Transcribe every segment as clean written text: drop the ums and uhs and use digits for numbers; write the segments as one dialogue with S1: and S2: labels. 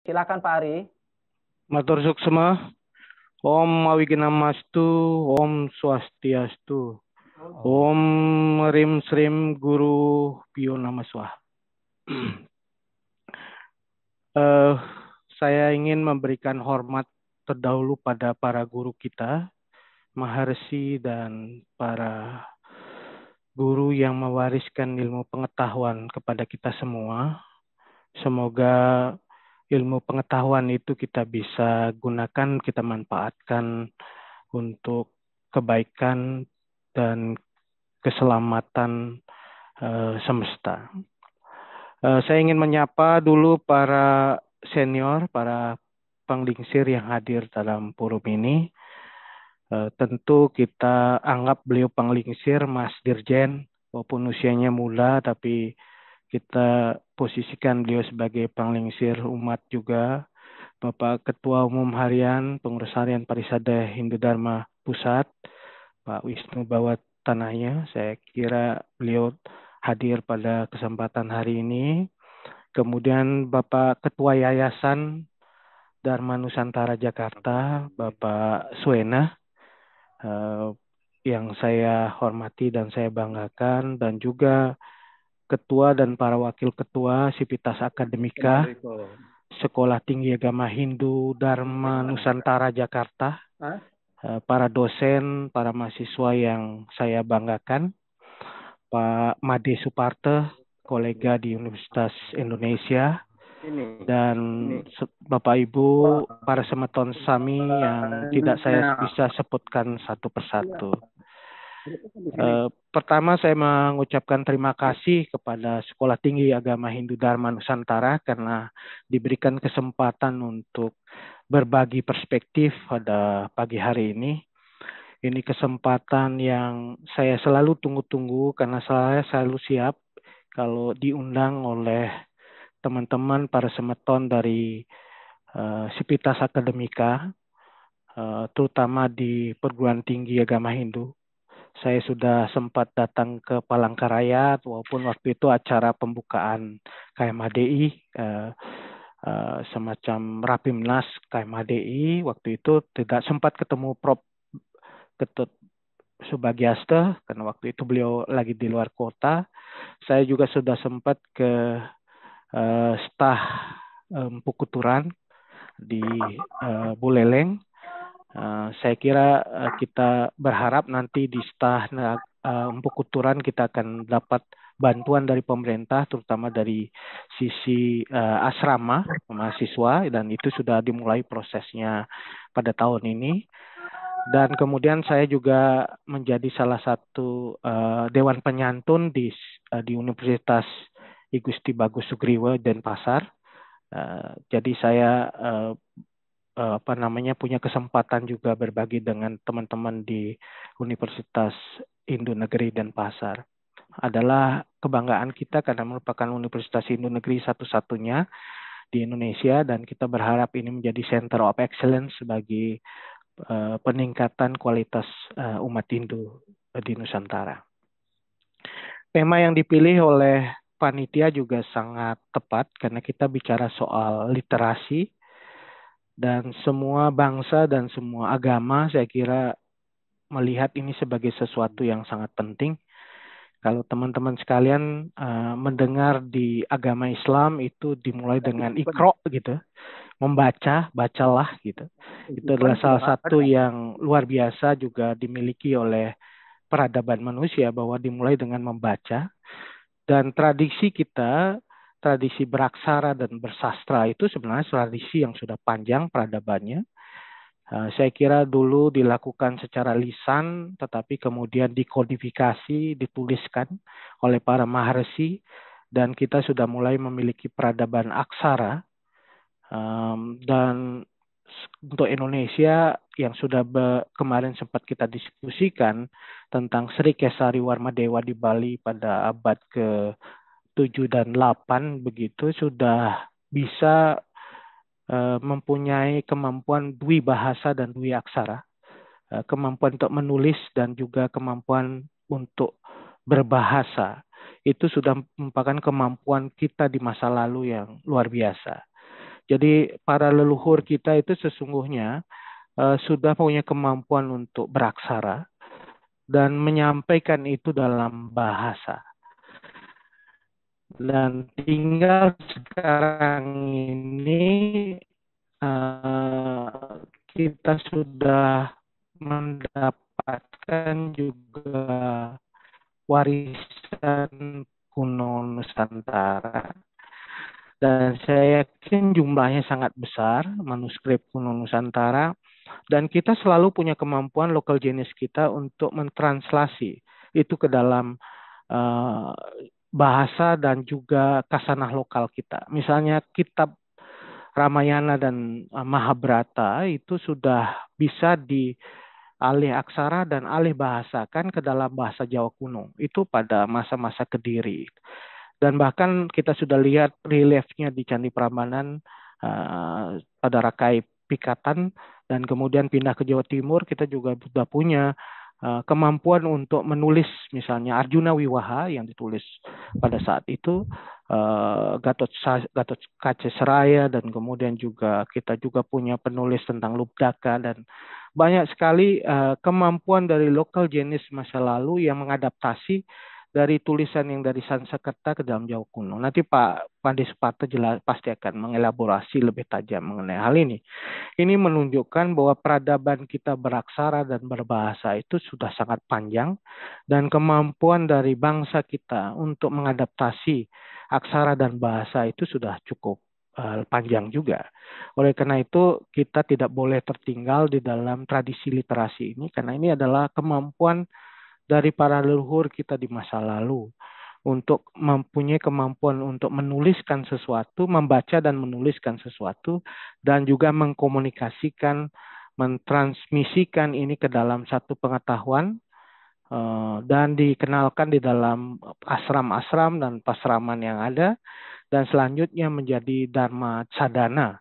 S1: Silakan Pak Ari.
S2: Matur suksema, Om Awiginamastu, Om Swastiastu, Om Rim Srim Guru Pio Namaswah. Saya ingin memberikan hormat terdahulu pada para guru kita, maharsi dan para guru yang mewariskan ilmu pengetahuan kepada kita semua. Semoga ilmu pengetahuan itu kita bisa gunakan, kita manfaatkan untuk kebaikan dan keselamatan semesta. Saya ingin menyapa dulu para senior, para penglingsir yang hadir dalam forum ini. Tentu kita anggap beliau penglingsir, Mas Dirjen, walaupun usianya muda, tapi kita posisikan beliau sebagai penglingsir umat juga. Bapak Ketua Umum Harian Pengurus Harian Parisada Hindu Dharma Pusat, Pak Wisnu Bawat Tanahnya. Saya kira beliau hadir pada kesempatan hari ini. Kemudian Bapak Ketua Yayasan Dharma Nusantara Jakarta, Bapak Suena, yang saya hormati dan saya banggakan, dan juga Ketua dan para Wakil Ketua Sivitas Akademika Sekolah Tinggi Agama Hindu Dharma Nusantara Jakarta, para dosen, para mahasiswa yang saya banggakan, Pak Made Suparte, kolega di Universitas Indonesia, dan Bapak Ibu, para semeton Sami yang tidak saya bisa sebutkan satu persatu. Pertama saya mengucapkan terima kasih kepada Sekolah Tinggi Agama Hindu Dharma Nusantara karena diberikan kesempatan untuk berbagi perspektif pada pagi hari ini. Ini kesempatan yang saya selalu tunggu-tunggu karena saya selalu siap kalau diundang oleh teman-teman para semeton dari Sivitas Akademika, terutama di perguruan tinggi agama Hindu. Saya sudah sempat datang ke Palangkaraya, walaupun waktu itu acara pembukaan KMHDI, semacam Rapimnas KMHDI. Waktu itu tidak sempat ketemu Prof. Ketut Subagyasta, karena waktu itu beliau lagi di luar kota. Saya juga sudah sempat ke Stah Pukuturan di Buleleng. Saya kira kita berharap nanti di Stah Pukuturan kita akan dapat bantuan dari pemerintah, terutama dari sisi asrama mahasiswa, dan itu sudah dimulai prosesnya pada tahun ini. Dan kemudian saya juga menjadi salah satu Dewan Penyantun di Universitas I Gusti Bagus Sugriwa Denpasar. Jadi saya punya kesempatan juga berbagi dengan teman-teman di Universitas Hindu Negeri Denpasar. Adalah kebanggaan kita karena merupakan Universitas Hindu Negeri satu-satunya di Indonesia, dan kita berharap ini menjadi Center of Excellence bagi peningkatan kualitas umat Hindu di Nusantara. Tema yang dipilih oleh panitia juga sangat tepat karena kita bicara soal literasi, dan semua bangsa dan semua agama saya kira melihat ini sebagai sesuatu yang sangat penting. Kalau teman-teman sekalian mendengar di agama Islam itu dimulai dengan ikro gitu, membaca, bacalah gitu. Itu adalah salah satu yang luar biasa juga dimiliki oleh peradaban manusia, bahwa dimulai dengan membaca. Dan tradisi kita, tradisi beraksara dan bersastra itu sebenarnya tradisi yang sudah panjang peradabannya. Saya kira dulu dilakukan secara lisan, tetapi kemudian dikodifikasi, dituliskan oleh para maharsi, dan kita sudah mulai memiliki peradaban aksara. Dan untuk Indonesia yang sudah kemarin sempat kita diskusikan tentang Sri Kesari Warmadewa di Bali pada abad ke-7 dan 8 begitu, sudah bisa mempunyai kemampuan dwi bahasa dan dwi aksara, kemampuan untuk menulis dan juga kemampuan untuk berbahasa. Itu sudah merupakan kemampuan kita di masa lalu yang luar biasa. Jadi para leluhur kita itu sesungguhnya sudah punya kemampuan untuk beraksara dan menyampaikan itu dalam bahasa. Dan tinggal sekarang ini kita sudah mendapatkan juga warisan kuno Nusantara. Dan saya yakin jumlahnya sangat besar, manuskrip kuno Nusantara. Dan kita selalu punya kemampuan lokal jenis kita untuk mentranslasi itu ke dalam uh, bahasa dan juga kasanah lokal kita. Misalnya kitab Ramayana dan Mahabharata itu sudah bisa dialih aksara dan alih bahasakan ke dalam bahasa Jawa kuno. Itu pada masa-masa Kediri. Dan bahkan kita sudah lihat reliefnya di Candi Prambanan pada Rakai Pikatan dan kemudian pindah ke Jawa Timur, kita juga sudah punya kemampuan untuk menulis misalnya Arjuna Wiwaha yang ditulis pada saat itu, Gatot Kaca Seraya, dan kemudian juga kita juga punya penulis tentang Lubdaka, dan banyak sekali kemampuan dari lokal jenis masa lalu yang mengadaptasi dari tulisan yang dari Sanskerta ke dalam Jawa kuno. Nanti Pak Pandi Suparto jelas pasti akan mengelaborasi lebih tajam mengenai hal ini. Ini menunjukkan bahwa peradaban kita beraksara dan berbahasa itu sudah sangat panjang, dan kemampuan dari bangsa kita untuk mengadaptasi aksara dan bahasa itu sudah cukup panjang juga. Oleh karena itu kita tidak boleh tertinggal di dalam tradisi literasi ini, karena ini adalah kemampuan dari para leluhur kita di masa lalu untuk mempunyai kemampuan untuk menuliskan sesuatu, membaca dan menuliskan sesuatu, dan juga mengkomunikasikan, mentransmisikan ini ke dalam satu pengetahuan, dan dikenalkan di dalam asram-asram dan pasraman yang ada, dan selanjutnya menjadi Dharma Sadana,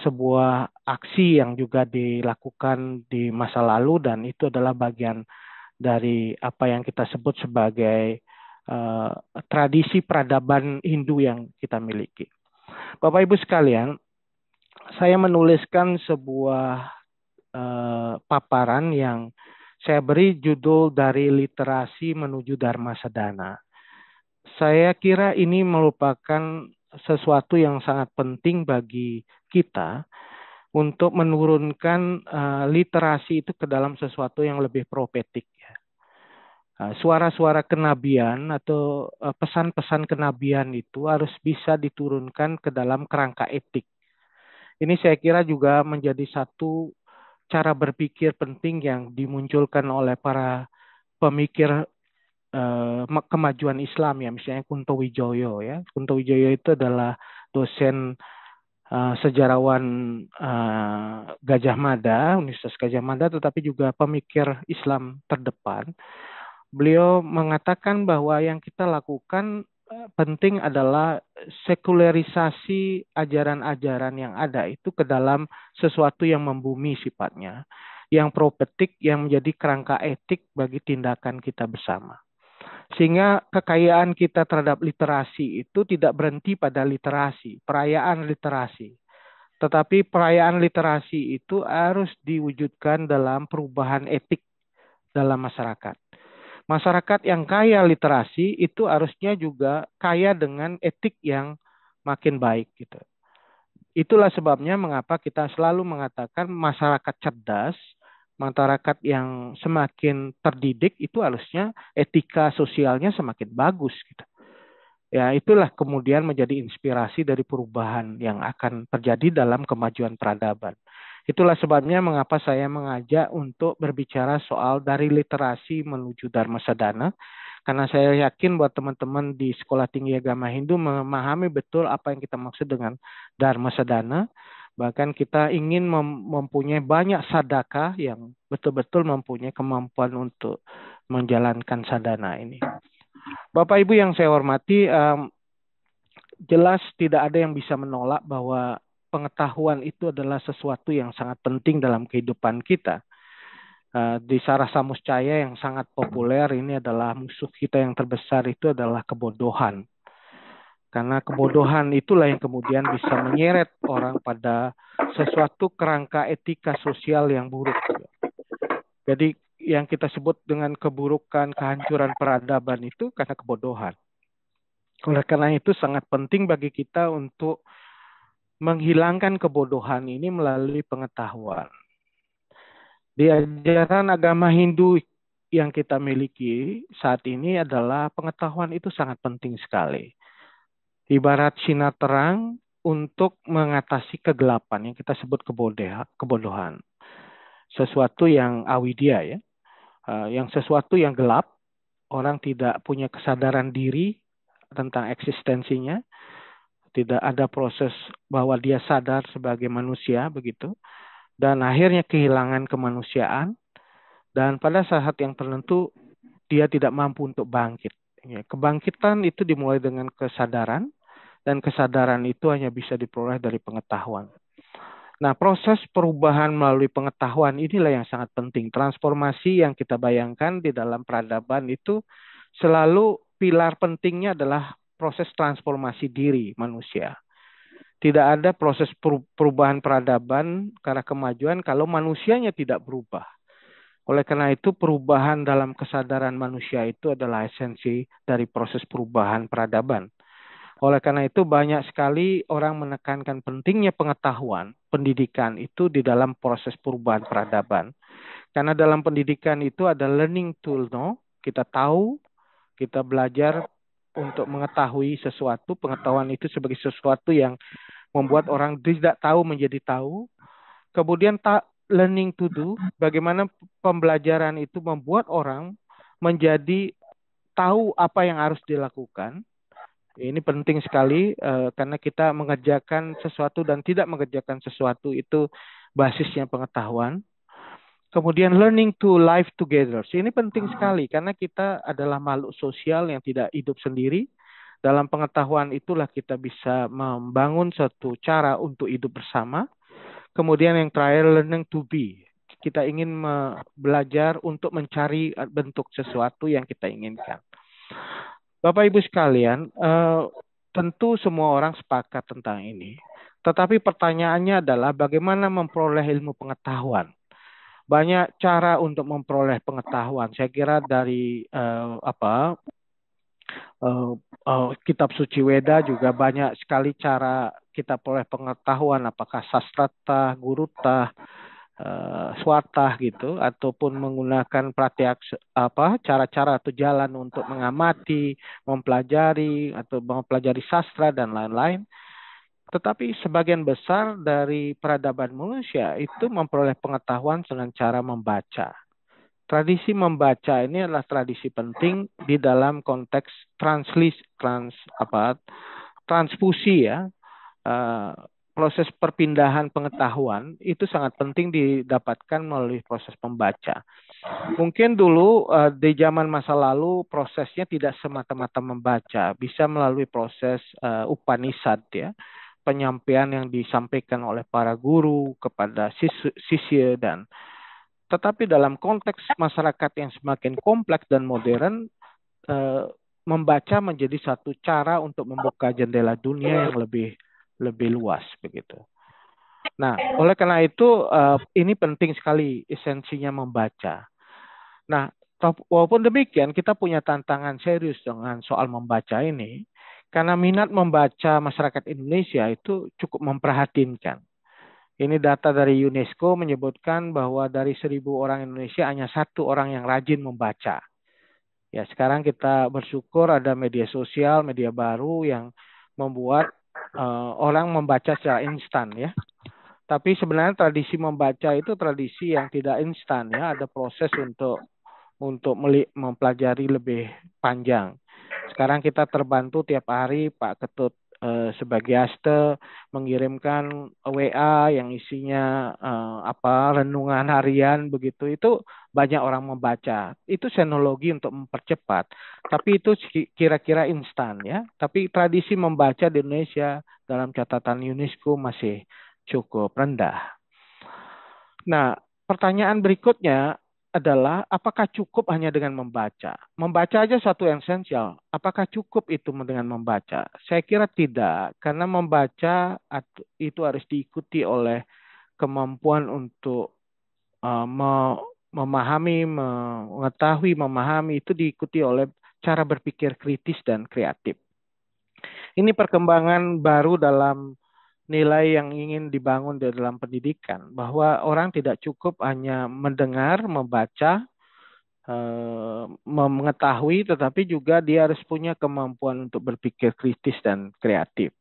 S2: sebuah aksi yang juga dilakukan di masa lalu, dan itu adalah bagian dari apa yang kita sebut sebagai tradisi peradaban Hindu yang kita miliki. Bapak Ibu sekalian, saya menuliskan sebuah paparan yang saya beri judul Dari Literasi Menuju Dharma Sadana. Saya kira ini merupakan sesuatu yang sangat penting bagi kita untuk menurunkan literasi itu ke dalam sesuatu yang lebih profetik. Suara-suara kenabian atau pesan-pesan kenabian itu harus bisa diturunkan ke dalam kerangka etik. Ini saya kira juga menjadi satu cara berpikir penting yang dimunculkan oleh para pemikir kemajuan Islam, ya, misalnya Kunto Wijoyo, ya. Kunto Wijoyo itu adalah dosen sejarawan Gajah Mada, Universitas Gajah Mada, tetapi juga pemikir Islam terdepan. Beliau mengatakan bahwa yang kita lakukan penting adalah sekularisasi ajaran-ajaran yang ada itu ke dalam sesuatu yang membumi sifatnya, yang profetik, yang menjadi kerangka etik bagi tindakan kita bersama. Sehingga kekayaan kita terhadap literasi itu tidak berhenti pada literasi, perayaan literasi. Tetapi perayaan literasi itu harus diwujudkan dalam perubahan etik dalam masyarakat. Masyarakat yang kaya literasi itu harusnya juga kaya dengan etik yang makin baik gitu. Itulah sebabnya mengapa kita selalu mengatakan masyarakat cerdas, masyarakat yang semakin terdidik itu harusnya etika sosialnya semakin bagus gitu. Ya, itulah kemudian menjadi inspirasi dari perubahan yang akan terjadi dalam kemajuan peradaban. Itulah sebabnya mengapa saya mengajak untuk berbicara soal dari literasi menuju Dharma Sadana. Karena saya yakin buat teman-teman di Sekolah Tinggi Agama Hindu memahami betul apa yang kita maksud dengan Dharma Sadana. Bahkan kita ingin mempunyai banyak sadaka yang betul-betul mempunyai kemampuan untuk menjalankan sadana ini. Bapak Ibu yang saya hormati, jelas tidak ada yang bisa menolak bahwa pengetahuan itu adalah sesuatu yang sangat penting dalam kehidupan kita. Di Sarah Samuscaya yang sangat populer, ini adalah musuh kita yang terbesar itu adalah kebodohan. Karena kebodohan itulah yang kemudian bisa menyeret orang pada sesuatu kerangka etika sosial yang buruk. Jadi yang kita sebut dengan keburukan, kehancuran peradaban itu karena kebodohan. Oleh karena itu sangat penting bagi kita untuk menghilangkan kebodohan ini melalui pengetahuan. Di ajaran agama Hindu yang kita miliki saat ini adalah pengetahuan itu sangat penting sekali. Ibarat sinar terang untuk mengatasi kegelapan yang kita sebut kebodohan. Sesuatu yang awidya ya, yang sesuatu yang gelap, orang tidak punya kesadaran diri tentang eksistensinya, tidak ada proses bahwa dia sadar sebagai manusia begitu, dan akhirnya kehilangan kemanusiaan, dan pada saat yang tertentu dia tidak mampu untuk bangkit. Kebangkitan itu dimulai dengan kesadaran, dan kesadaran itu hanya bisa diperoleh dari pengetahuan. Nah, proses perubahan melalui pengetahuan inilah yang sangat penting. Transformasi yang kita bayangkan di dalam peradaban itu selalu pilar pentingnya adalah proses transformasi diri manusia. Tidak ada proses perubahan peradaban karena kemajuan kalau manusianya tidak berubah. Oleh karena itu, perubahan dalam kesadaran manusia itu adalah esensi dari proses perubahan peradaban. Oleh karena itu, banyak sekali orang menekankan pentingnya pengetahuan, pendidikan itu di dalam proses perubahan peradaban. Karena dalam pendidikan itu ada learning to know, kita tahu, kita belajar untuk mengetahui sesuatu, pengetahuan itu sebagai sesuatu yang membuat orang tidak tahu menjadi tahu. Kemudian learning to do, bagaimana pembelajaran itu membuat orang menjadi tahu apa yang harus dilakukan. Ini penting sekali karena kita mengerjakan sesuatu dan tidak mengerjakan sesuatu itu basisnya pengetahuan. Kemudian learning to live together. Ini penting sekali karena kita adalah makhluk sosial yang tidak hidup sendiri. Dalam pengetahuan itulah kita bisa membangun suatu cara untuk hidup bersama. Kemudian yang terakhir learning to be. Kita ingin belajar untuk mencari bentuk sesuatu yang kita inginkan. Bapak Ibu sekalian, tentu semua orang sepakat tentang ini. Tetapi pertanyaannya adalah bagaimana memperoleh ilmu pengetahuan. Banyak cara untuk memperoleh pengetahuan. Saya kira dari kitab suci Weda juga banyak sekali cara kita peroleh pengetahuan, apakah sastrata, gurutah, swatah gitu, ataupun menggunakan cara-cara atau jalan untuk mengamati, mempelajari atau mempelajari sastra dan lain-lain. Tetapi sebagian besar dari peradaban manusia itu memperoleh pengetahuan dengan cara membaca. Tradisi membaca ini adalah tradisi penting di dalam konteks transfusi ya. Proses perpindahan pengetahuan itu sangat penting didapatkan melalui proses membaca. Mungkin dulu di zaman masa lalu prosesnya tidak semata-mata membaca, bisa melalui proses Upanishad ya, penyampaian yang disampaikan oleh para guru kepada sisya dan tetapi dalam konteks masyarakat yang semakin kompleks dan modern, membaca menjadi satu cara untuk membuka jendela dunia yang lebih luas begitu. Nah, oleh karena itu ini penting sekali esensinya membaca. Nah, walaupun demikian kita punya tantangan serius dengan soal membaca ini karena minat membaca masyarakat Indonesia itu cukup memprihatinkan. Ini data dari UNESCO menyebutkan bahwa dari 1.000 orang Indonesia hanya 1 orang yang rajin membaca. Ya, sekarang kita bersyukur ada media sosial, media baru yang membuat orang membaca secara instan ya. Tapi sebenarnya tradisi membaca itu tradisi yang tidak instan ya, ada proses untuk mempelajari lebih panjang. Sekarang kita terbantu tiap hari Pak Ketut sebagai haste mengirimkan WA yang isinya renungan harian begitu, itu banyak orang membaca. Itu teknologi untuk mempercepat. Tapi itu kira-kira instan ya. Tapi tradisi membaca di Indonesia dalam catatan UNESCO masih cukup rendah. Nah, pertanyaan berikutnya adalah apakah cukup hanya dengan membaca? Membaca aja suatu yang esensial. Apakah cukup itu dengan membaca? Saya kira tidak, karena membaca itu harus diikuti oleh kemampuan untuk memahami, mengetahui, memahami, itu diikuti oleh cara berpikir kritis dan kreatif. Ini perkembangan baru dalam nilai yang ingin dibangun di dalam pendidikan, bahwa orang tidak cukup hanya mendengar, membaca, mengetahui, tetapi juga dia harus punya kemampuan untuk berpikir kritis dan kreatif.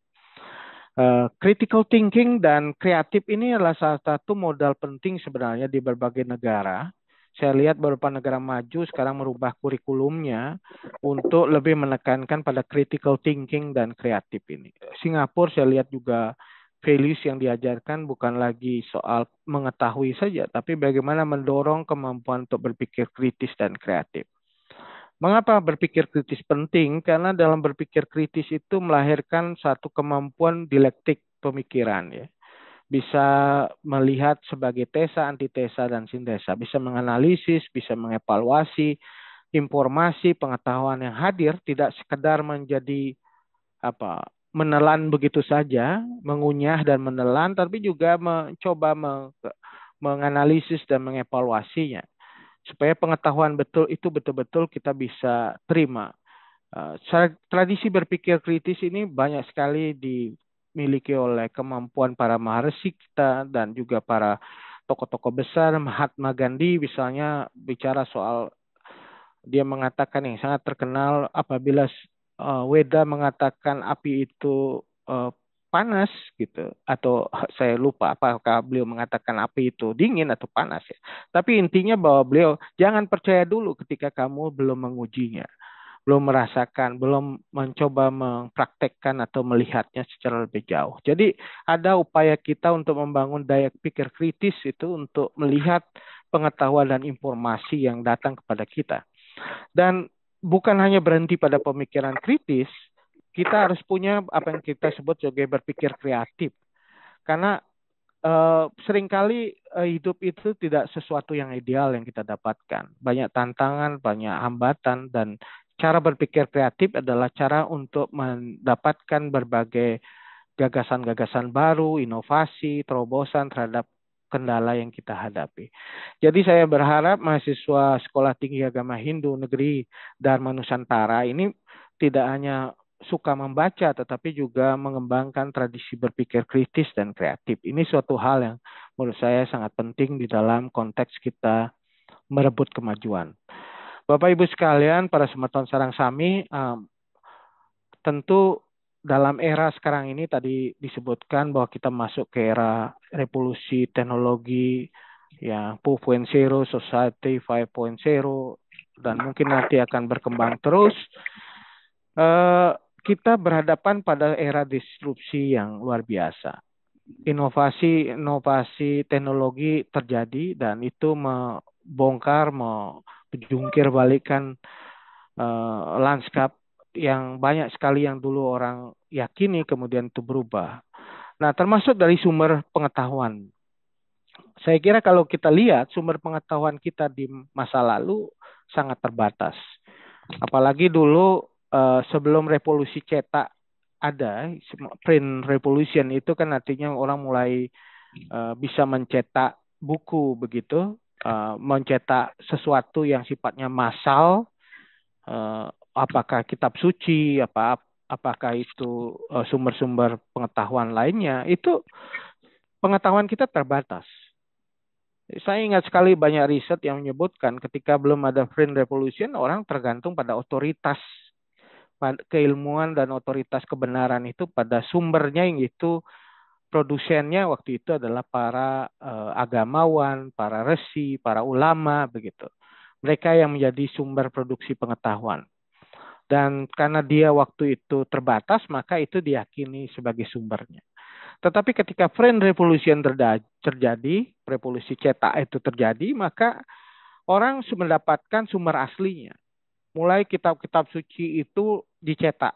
S2: Critical thinking dan kreatif ini adalah salah satu modal penting sebenarnya di berbagai negara. Saya lihat beberapa negara maju sekarang merubah kurikulumnya untuk lebih menekankan pada critical thinking dan kreatif ini. Singapura saya lihat juga values yang diajarkan bukan lagi soal mengetahui saja, tapi bagaimana mendorong kemampuan untuk berpikir kritis dan kreatif. Mengapa berpikir kritis penting? Karena dalam berpikir kritis itu melahirkan satu kemampuan dialektik pemikiran, ya. Bisa melihat sebagai tesa, antitesa, dan sintesa. Bisa menganalisis, bisa mengevaluasi informasi, pengetahuan yang hadir, tidak sekedar menjadi menelan begitu saja, mengunyah dan menelan, tapi juga mencoba menganalisis dan mengevaluasinya, supaya pengetahuan itu betul-betul kita bisa terima. Tradisi berpikir kritis ini banyak sekali dimiliki oleh kemampuan para maharsi kita dan juga para tokoh-tokoh besar. Mahatma Gandhi misalnya bicara soal, dia mengatakan yang sangat terkenal, apabila Weda mengatakan api itu panas gitu, atau saya lupa apakah beliau mengatakan api itu dingin atau panas, ya. Tapi intinya bahwa beliau jangan percaya dulu ketika kamu belum mengujinya, belum merasakan, belum mencoba mempraktekkan atau melihatnya secara lebih jauh. Jadi ada upaya kita untuk membangun daya pikir kritis itu untuk melihat pengetahuan dan informasi yang datang kepada kita. Dan bukan hanya berhenti pada pemikiran kritis, kita harus punya apa yang kita sebut sebagai berpikir kreatif. Karena seringkali hidup itu tidak sesuatu yang ideal yang kita dapatkan. Banyak tantangan, banyak hambatan, dan cara berpikir kreatif adalah cara untuk mendapatkan berbagai gagasan-gagasan baru, inovasi, terobosan terhadap kendala yang kita hadapi. Jadi saya berharap mahasiswa Sekolah Tinggi Agama Hindu Negeri Dharma Nusantara ini tidak hanya suka membaca, tetapi juga mengembangkan tradisi berpikir kritis dan kreatif. Ini suatu hal yang menurut saya sangat penting di dalam konteks kita merebut kemajuan. Bapak Ibu sekalian, para semeton sarang sami, tentu dalam era sekarang ini tadi disebutkan bahwa kita masuk ke era revolusi teknologi, ya, 4.0, society 5.0, dan mungkin nanti akan berkembang terus. Kita berhadapan pada era disrupsi yang luar biasa. Inovasi teknologi terjadi dan itu membongkar, menjungkir balikan lanskap yang banyak sekali yang dulu orang yakini kemudian itu berubah. Nah, termasuk dari sumber pengetahuan. Saya kira kalau kita lihat sumber pengetahuan kita di masa lalu sangat terbatas. Apalagi dulu sebelum revolusi cetak ada, print revolution itu kan artinya orang mulai bisa mencetak buku begitu, mencetak sesuatu yang sifatnya massal, apakah kitab suci, apakah itu sumber-sumber pengetahuan lainnya, itu pengetahuan kita terbatas. Saya ingat sekali banyak riset yang menyebutkan ketika belum ada print revolution, orang tergantung pada otoritas keilmuan dan otoritas kebenaran itu pada sumbernya, yang itu produsennya waktu itu adalah para agamawan, para resi, para ulama begitu. Mereka yang menjadi sumber produksi pengetahuan. Dan karena dia waktu itu terbatas, maka itu diyakini sebagai sumbernya. Tetapi ketika print revolution terjadi, revolusi cetak itu terjadi, maka orang mendapatkan sumber aslinya. Mulai kitab-kitab suci itu dicetak.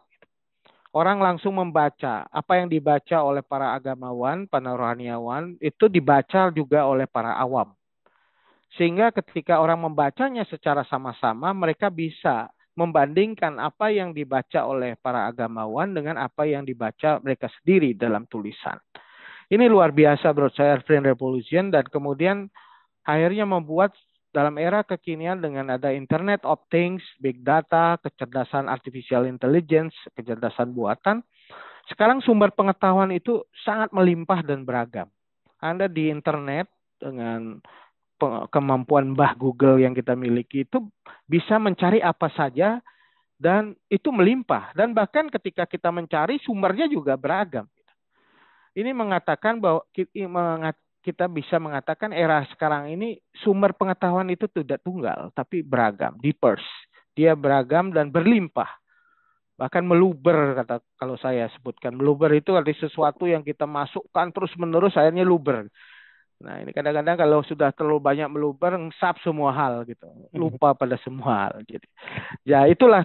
S2: Orang langsung membaca. Apa yang dibaca oleh para agamawan, para rohaniawan, itu dibaca juga oleh para awam. Sehingga ketika orang membacanya secara sama-sama, mereka bisa membandingkan apa yang dibaca oleh para agamawan dengan apa yang dibaca mereka sendiri dalam tulisan. Ini luar biasa menurut saya Free Revolution, dan kemudian akhirnya membuat dalam era kekinian dengan ada Internet of Things, Big Data, kecerdasan artificial intelligence, kecerdasan buatan, sekarang sumber pengetahuan itu sangat melimpah dan beragam. Anda di internet dengan kemampuan Mbah Google yang kita miliki itu bisa mencari apa saja dan itu melimpah. Dan bahkan ketika kita mencari sumbernya juga beragam. Ini mengatakan bahwa kita bisa mengatakan era sekarang ini sumber pengetahuan itu tidak tunggal, tapi beragam, diverse. Dia beragam dan berlimpah. Bahkan meluber, kata kalau saya sebutkan. Meluber itu arti sesuatu yang kita masukkan terus-menerus, akhirnya luber. Nah, ini kadang-kadang kalau sudah terlalu banyak meluber, ngesap semua hal gitu. Lupa pada semua hal. Jadi, ya itulah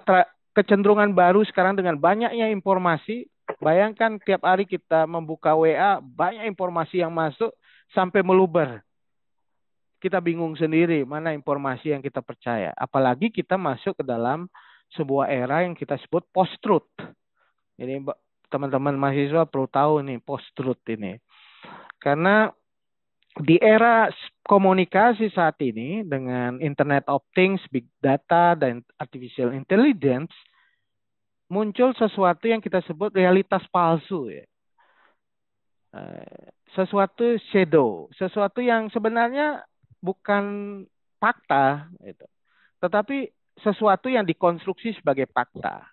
S2: kecenderungan baru sekarang dengan banyaknya informasi. Bayangkan tiap hari kita membuka WA, banyak informasi yang masuk sampai meluber. Kita bingung sendiri mana informasi yang kita percaya. Apalagi kita masuk ke dalam sebuah era yang kita sebut post-truth. Jadi teman-teman mahasiswa perlu tahu nih post-truth ini. Karena di era komunikasi saat ini dengan Internet of Things, Big Data, dan Artificial Intelligence, muncul sesuatu yang kita sebut realitas palsu. Ya. Sesuatu shadow, sesuatu yang sebenarnya bukan fakta, gitu. Tetapi sesuatu yang dikonstruksi sebagai fakta.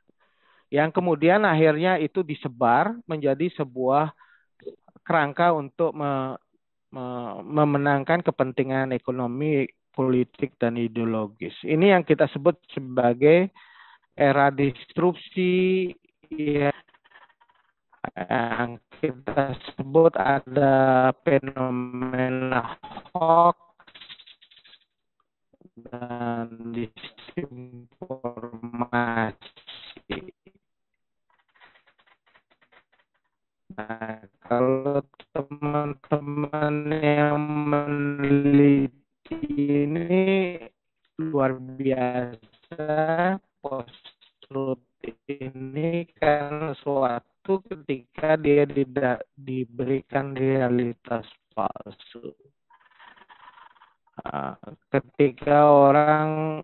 S2: Yang kemudian akhirnya itu disebar menjadi sebuah kerangka untuk memenangkan kepentingan ekonomi, politik, dan ideologis. Ini yang kita sebut sebagai era disrupsi, yang kita sebut ada fenomena hoax dan disinformasi. Nah, kalau teman-teman yang meneliti ini luar biasa, post-truth ini kan suatu ketika dia diberikan realitas palsu. Ketika orang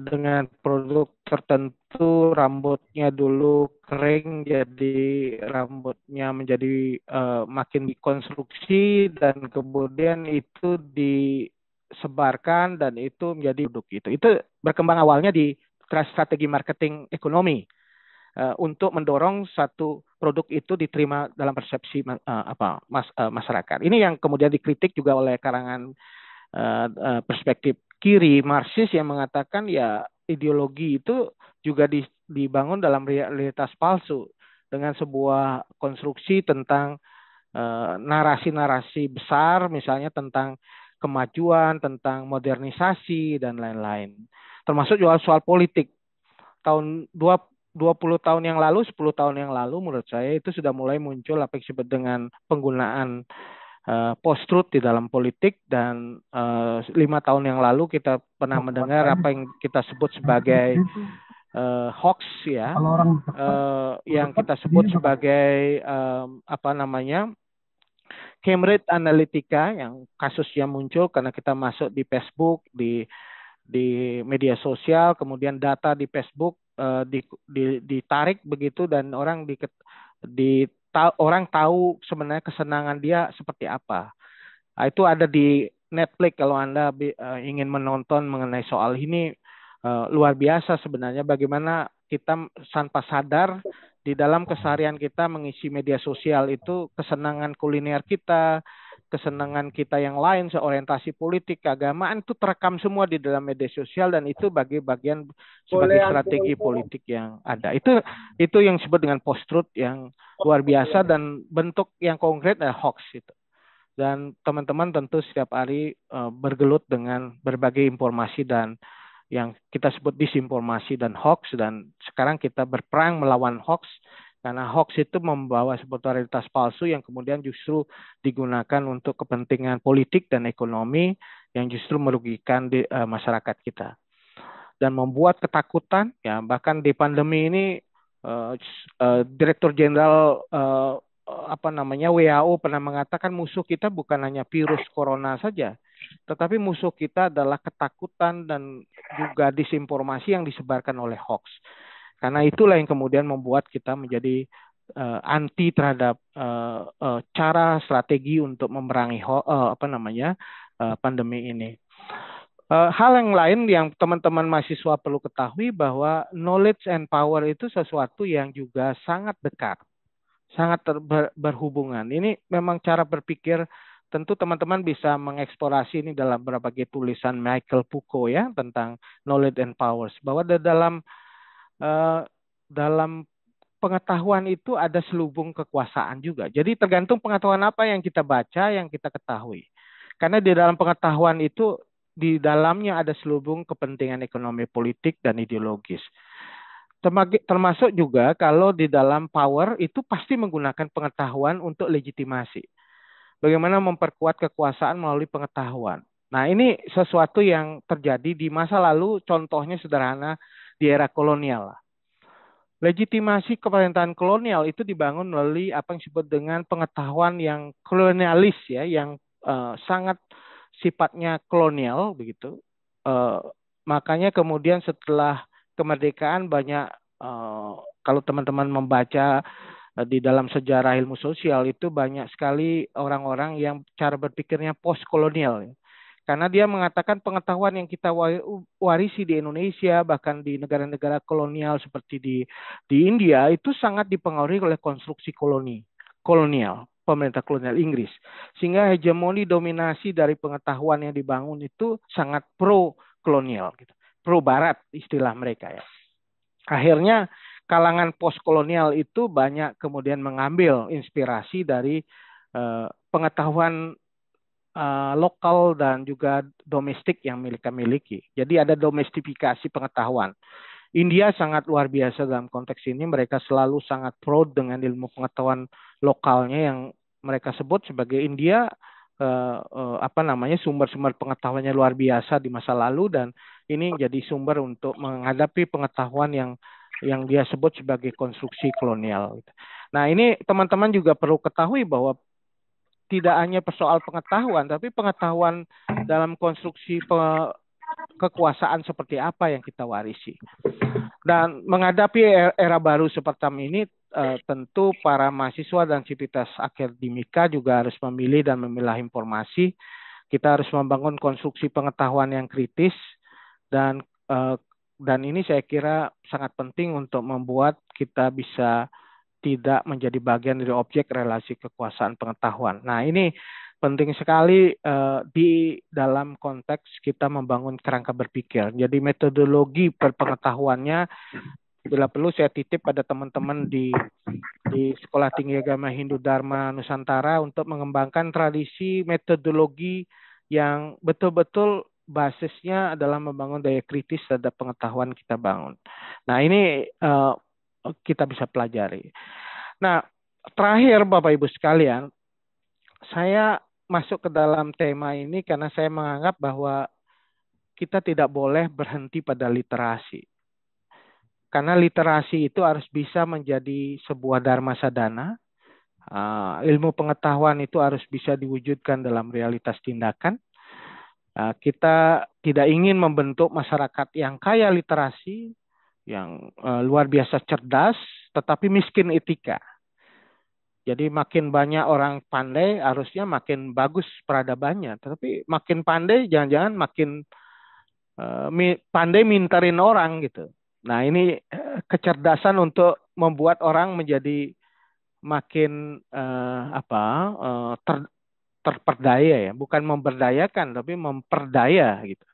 S2: dengan produk tertentu rambutnya dulu kering jadi rambutnya menjadi makin dikonstruksi dan kemudian itu disebarkan dan itu menjadi produk itu berkembang awalnya di strategi marketing ekonomi untuk mendorong satu produk itu diterima dalam persepsi masyarakat. Ini yang kemudian dikritik juga oleh karangan perspektif kiri Marxis yang mengatakan ya ideologi itu juga dibangun dalam realitas palsu dengan sebuah konstruksi tentang narasi-narasi besar misalnya tentang kemajuan, tentang modernisasi dan lain-lain. Termasuk juga soal politik. Tahun 20 tahun yang lalu, 10 tahun yang lalu menurut saya itu sudah mulai muncul apa yang disebut dengan penggunaan post-truth di dalam politik dan 5 tahun yang lalu kita pernah mendengar apa yang kita sebut sebagai hoax ya, yang kita sebut sebagai Cambridge Analytica yang kasusnya muncul karena kita masuk di Facebook, di media sosial, kemudian data di Facebook ditarik begitu dan orang orang tahu sebenarnya kesenangan dia seperti apa. Nah, itu ada di Netflix kalau Anda ingin menonton mengenai soal ini. Luar biasa sebenarnya bagaimana kita tanpa sadar di dalam keseharian kita mengisi media sosial itu kesenangan kuliner kita, kesenangan kita yang lain, seorientasi politik, keagamaan itu terekam semua di dalam media sosial dan itu bagian sebagai strategi politik yang ada. Itu yang disebut dengan post-truth yang luar biasa dan bentuk yang konkret adalah hoax itu. Dan teman-teman tentu setiap hari bergelut dengan berbagai informasi dan yang kita sebut disinformasi dan hoax dan sekarang kita berperang melawan hoax Karena hoax itu membawa sebuah realitas palsu yang kemudian justru digunakan untuk kepentingan politik dan ekonomi yang justru merugikan masyarakat kita dan membuat ketakutan. Ya, bahkan di pandemi ini Direktur Jenderal apa namanya WHO pernah mengatakan musuh kita bukan hanya virus corona saja, tetapi musuh kita adalah ketakutan dan juga disinformasi yang disebarkan oleh hoax. Karena itulah yang kemudian membuat kita menjadi anti terhadap cara strategi untuk memerangi apa namanya pandemi ini. Hal yang lain yang teman-teman mahasiswa perlu ketahui bahwa knowledge and power itu sesuatu yang juga sangat dekat, sangat berhubungan. Ini memang cara berpikir, tentu teman-teman bisa mengeksplorasi ini dalam berbagai tulisan Michael Foucault ya tentang knowledge and powers, bahwa dalam pengetahuan itu ada selubung kekuasaan juga. Jadi tergantung pengetahuan apa yang kita baca, yang kita ketahui. Karena di dalam pengetahuan itu di dalamnya ada selubung kepentingan ekonomi, politik, dan ideologis. Termasuk juga kalau di dalam power itu pasti menggunakan pengetahuan untuk legitimasi. Bagaimana memperkuat kekuasaan melalui pengetahuan. Nah, ini sesuatu yang terjadi di masa lalu, contohnya sederhana di era kolonial. Legitimasi pemerintahan kolonial itu dibangun melalui apa yang disebut dengan pengetahuan yang kolonialis ya, yang sangat sifatnya kolonial begitu. Makanya kemudian setelah kemerdekaan banyak kalau teman-teman membaca di dalam sejarah ilmu sosial itu banyak sekali orang-orang yang cara berpikirnya post kolonial ya. Karena dia mengatakan pengetahuan yang kita warisi di Indonesia, bahkan di negara-negara kolonial seperti di India, itu sangat dipengaruhi oleh konstruksi kolonial, pemerintah kolonial Inggris. Sehingga hegemoni dominasi dari pengetahuan yang dibangun itu sangat pro-kolonial, gitu. Pro-barat istilah mereka ya. Akhirnya kalangan post-kolonial itu banyak kemudian mengambil inspirasi dari pengetahuan lokal dan juga domestik yang mereka miliki. Jadi ada domestifikasi pengetahuan. India sangat luar biasa dalam konteks ini. Mereka selalu sangat proud dengan ilmu pengetahuan lokalnya yang mereka sebut sebagai India apa namanya sumber-sumber pengetahuannya luar biasa di masa lalu dan ini jadi sumber untuk menghadapi pengetahuan yang dia sebut sebagai konstruksi kolonial. Nah ini teman-teman juga perlu ketahui bahwa tidak hanya persoal pengetahuan, tapi pengetahuan dalam konstruksi kekuasaan seperti apa yang kita warisi. Dan menghadapi era baru seperti ini, tentu para mahasiswa dan civitas akademika juga harus memilih dan memilah informasi. Kita harus membangun konstruksi pengetahuan yang kritis dan ini saya kira sangat penting untuk membuat kita bisa tidak menjadi bagian dari objek relasi kekuasaan pengetahuan. Nah, ini penting sekali di dalam konteks kita membangun kerangka berpikir. Jadi metodologi berpengetahuannya bila perlu saya titip pada teman-teman di Sekolah Tinggi Agama Hindu Dharma Nusantara untuk mengembangkan tradisi metodologi yang betul-betul basisnya adalah membangun daya kritis terhadap pengetahuan kita bangun. Nah, ini kita bisa pelajari. Nah, terakhir Bapak Ibu sekalian, saya masuk ke dalam tema ini karena saya menganggap bahwa kita tidak boleh berhenti pada literasi. Karena literasi itu harus bisa menjadi sebuah dharma sadana. Ilmu pengetahuan itu harus bisa diwujudkan dalam realitas tindakan. Kita tidak ingin membentuk masyarakat yang kaya literasi, yang luar biasa cerdas, tetapi miskin etika. Jadi makin banyak orang pandai, harusnya makin bagus peradabannya. Tetapi makin pandai, jangan-jangan makin pandai mintarin orang gitu. Nah ini kecerdasan untuk membuat orang menjadi makin terperdaya ya, bukan memberdayakan, tapi memperdaya gitu.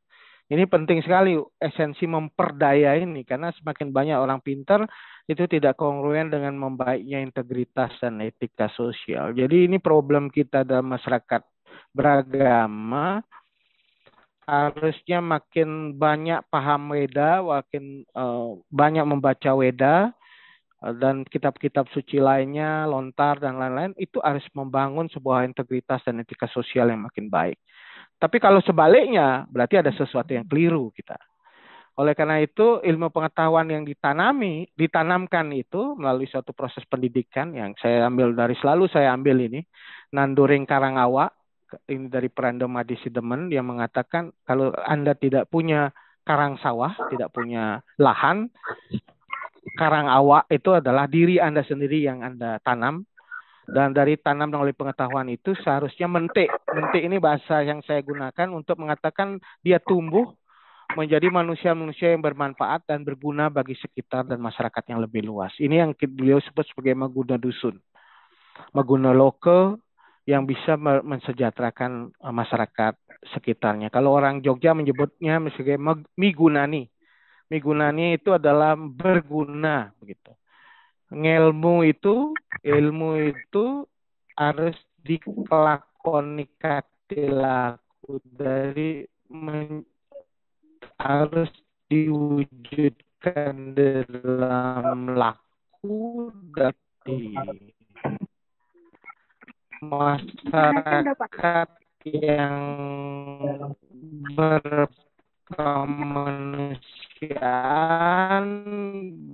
S2: Ini penting sekali esensi memperdaya ini karena semakin banyak orang pintar itu tidak kongruen dengan membaiknya integritas dan etika sosial. Jadi ini problem kita dalam masyarakat beragama harusnya makin banyak paham Weda, makin banyak membaca Weda, dan kitab-kitab suci lainnya, lontar dan lain-lain, itu harus membangun sebuah integritas dan etika sosial yang makin baik. Tapi kalau sebaliknya, berarti ada sesuatu yang keliru kita. Oleh karena itu, ilmu pengetahuan yang ditanamkan itu melalui suatu proses pendidikan yang saya ambil selalu saya ambil ini, Nanduring Karangawa, ini dari Prando Madisidemen, yang mengatakan kalau Anda tidak punya karang sawah, tidak punya lahan, Karangawa itu adalah diri Anda sendiri yang Anda tanam. Dan dari tanam melalui pengetahuan itu seharusnya mentik. Mentik ini bahasa yang saya gunakan untuk mengatakan dia tumbuh menjadi manusia-manusia yang bermanfaat dan berguna bagi sekitar dan masyarakat yang lebih luas. Ini yang beliau sebut sebagai Maguna Dusun. Maguna Loke yang bisa mensejahterakan masyarakat sekitarnya. Kalau orang Jogja menyebutnya sebagai Migunani. Migunani itu adalah berguna begitu. Ilmu itu harus dikelakoni katilaku dari harus diwujudkan dalam laku dari masyarakat yang berkemanusiaan,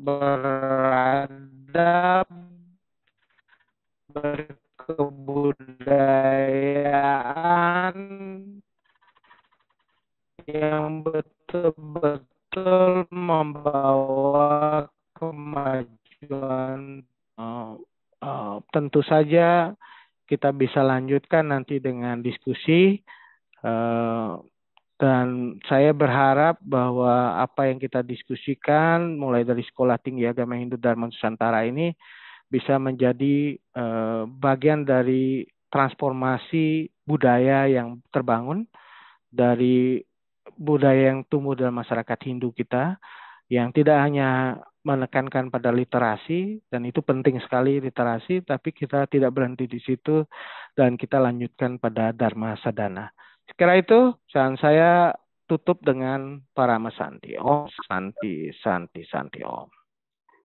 S2: beradab, berkebudayaan, yang betul-betul membawa kemajuan. Tentu saja kita bisa lanjutkan nanti dengan diskusi, dan saya berharap bahwa apa yang kita diskusikan mulai dari Sekolah Tinggi Agama Hindu Dharma Nusantara ini bisa menjadi bagian dari transformasi budaya yang terbangun, dari budaya yang tumbuh dalam masyarakat Hindu kita, yang tidak hanya menekankan pada literasi, dan itu penting sekali literasi, tapi kita tidak berhenti di situ, dan kita lanjutkan pada Dharma Sadhana. Sekira itu, saya tutup dengan Parama Santi. Om Santi, Santi, Santi Om.